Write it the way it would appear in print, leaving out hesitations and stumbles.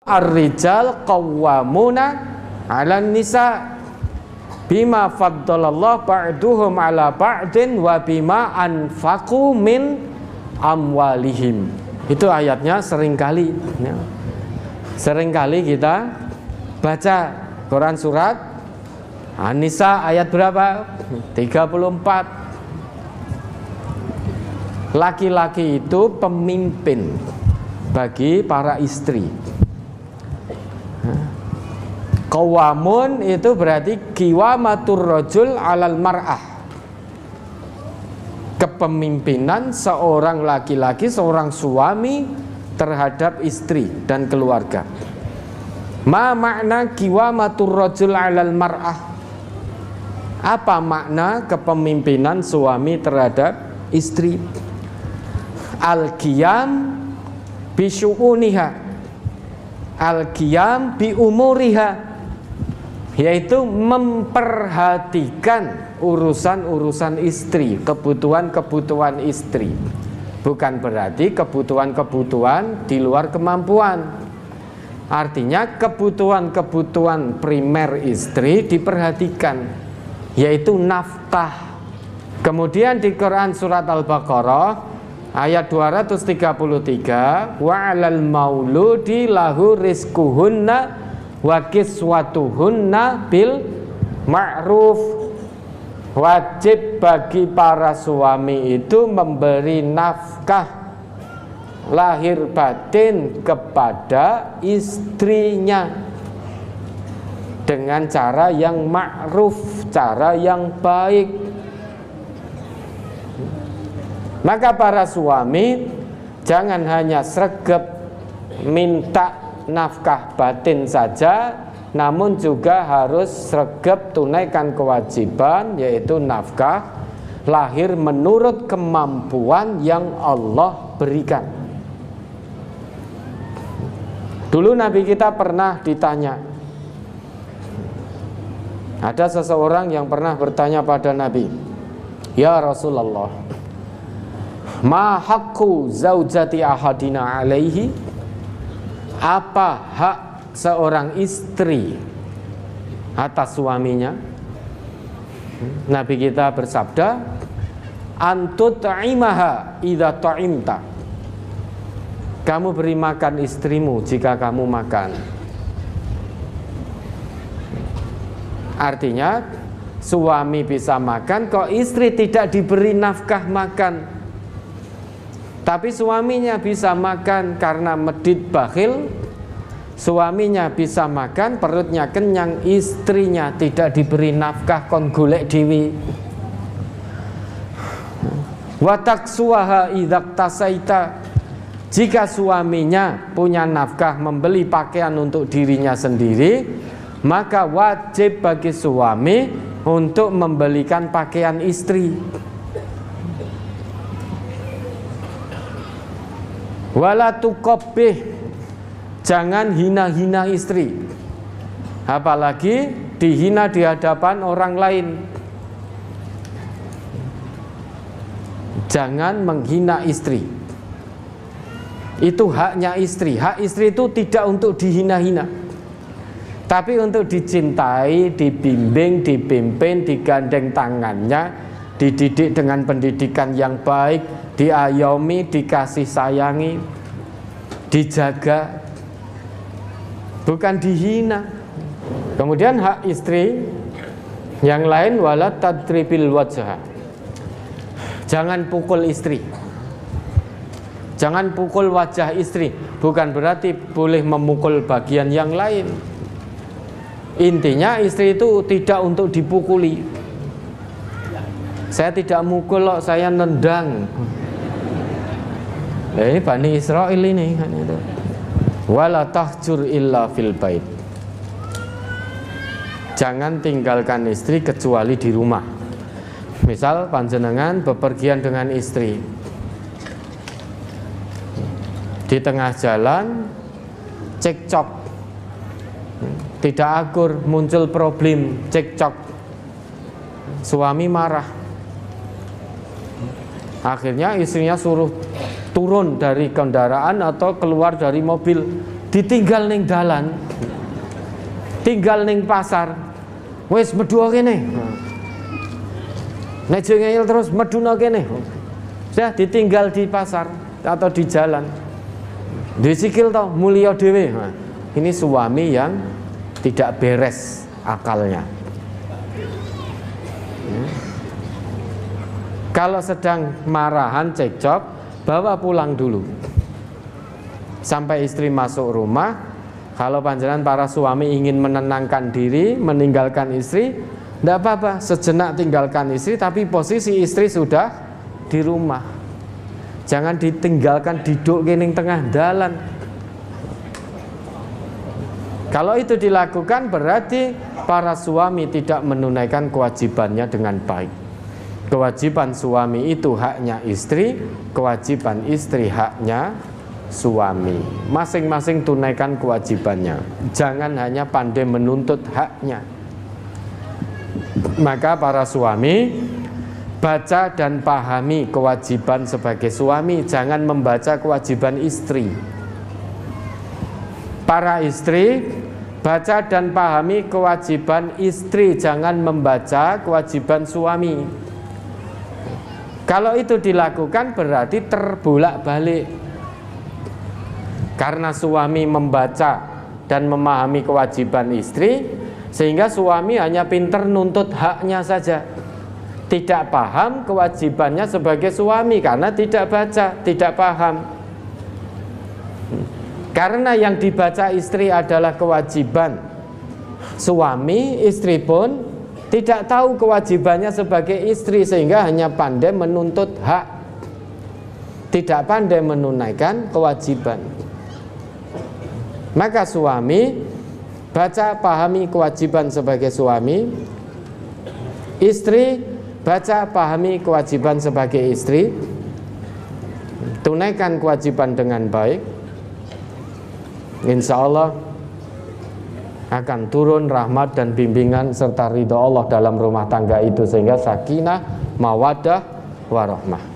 Ar-rijal qawwamuna 'alan nisa bima faddalallahu ba'duhum 'ala ba'din wa bima anfaqu min amwalihim. Itu ayatnya seringkali ya. Seringkali kita baca Quran surat An-Nisa ayat berapa? 34. Laki-laki itu pemimpin bagi para istri. Qawamun itu berarti qiwamatur rajul 'alal mar'ah. Kepemimpinan seorang laki-laki, seorang suami terhadap istri dan keluarga. Ma makna qiwamatur rajul 'alal mar'ah? Apa makna kepemimpinan suami terhadap istri? Al-qiyam bi syu'uniha, al-qiyam bi umuriha, yaitu memperhatikan urusan-urusan istri, kebutuhan-kebutuhan istri. Bukan berarti kebutuhan-kebutuhan di luar kemampuan. Artinya kebutuhan-kebutuhan primer istri diperhatikan, yaitu nafkah. Kemudian di Quran surat Al-Baqarah ayat 233, wa 'alal mauludi lahu rizquhunna wa kiswatuhunna bil ma'ruf. Wajib bagi para suami itu memberi nafkah lahir batin kepada istrinya dengan cara yang ma'ruf, cara yang baik. Maka para suami jangan hanya sregep minta nafkah batin saja, namun juga harus sregep tunaikan kewajiban, yaitu nafkah lahir menurut kemampuan yang Allah berikan. Dulu Nabi kita pernah ditanya, ada seseorang yang pernah bertanya pada Nabi, ya Rasulullah, ma haqqu zaujati ahadina alaihi? Apa hak seorang istri atas suaminya? Nabi kita bersabda, antut ta'imaha idza ta'imta. Kamu beri makan istrimu jika kamu makan. Artinya suami bisa makan kok istri tidak diberi nafkah makan. Tapi suaminya bisa makan karena medit bakhil. Suaminya bisa makan, perutnya kenyang, istrinya tidak diberi nafkah kon golek dhewe. Wa taksuha idzak tasaita. Jika suaminya punya nafkah membeli pakaian untuk dirinya sendiri, maka wajib bagi suami untuk membelikan pakaian istri. Wala tuqabbih, jangan hina-hina istri, apalagi dihina di hadapan orang lain. Jangan menghina istri. Itu haknya istri. Hak istri itu tidak untuk dihina-hina, tapi untuk dicintai, dibimbing, dipimpin, digandeng tangannya, dididik dengan pendidikan yang baik, diayomi, dikasih sayangi, dijaga, bukan dihina. Kemudian hak istri yang lain, wala tadribil wajha, jangan pukul istri, jangan pukul wajah istri. Bukan berarti boleh memukul bagian yang lain. Intinya istri itu tidak untuk dipukuli. Saya tidak mukul loh, saya nendang. Ini Bani Israel ini kan itu. Wala tahjur illa fil bait. Jangan tinggalkan istri kecuali di rumah. Misal panjenengan bepergian dengan istri, di tengah jalan cekcok, tidak akur, muncul problem, cekcok, suami marah, akhirnya istrinya suruh turun dari kendaraan atau keluar dari mobil, ditinggal ning dalan, tinggal ning pasar, wis medhu kene. Nek ngeyel terus meduna kene. Sudah ditinggal di pasar atau di jalan. Disikil toh mulya dhewe. Ini suami yang tidak beres akalnya. Kalau sedang marahan cekcok, bawa pulang dulu. Sampai istri masuk rumah. Kalau panjenengan para suami ingin menenangkan diri, meninggalkan istri, tidak apa-apa, sejenak tinggalkan istri, tapi posisi istri sudah di rumah. Jangan ditinggalkan duduk ning tengah dalan. Kalau itu dilakukan berarti para suami tidak menunaikan kewajibannya dengan baik. Kewajiban suami itu haknya istri, kewajiban istri haknya suami. Masing-masing tunaikan kewajibannya. Jangan hanya pandai menuntut haknya. Maka para suami baca dan pahami kewajiban sebagai suami, jangan membaca kewajiban istri. Para istri baca dan pahami kewajiban istri, jangan membaca kewajiban suami. Kalau itu dilakukan berarti terbolak-balik. Karena suami membaca dan memahami kewajiban istri, sehingga suami hanya pinter nuntut haknya saja, tidak paham kewajibannya sebagai suami karena tidak baca, tidak paham. Karena yang dibaca istri adalah kewajiban suami, istri pun tidak tahu kewajibannya sebagai istri, sehingga hanya pandai menuntut hak, tidak pandai menunaikan kewajiban. Maka suami baca pahami kewajiban sebagai suami, istri baca pahami kewajiban sebagai istri, tunaikan kewajiban dengan baik. Insya Allah akan turun rahmat dan bimbingan serta ridho Allah dalam rumah tangga itu, sehingga sakinah, mawaddah, warahmah.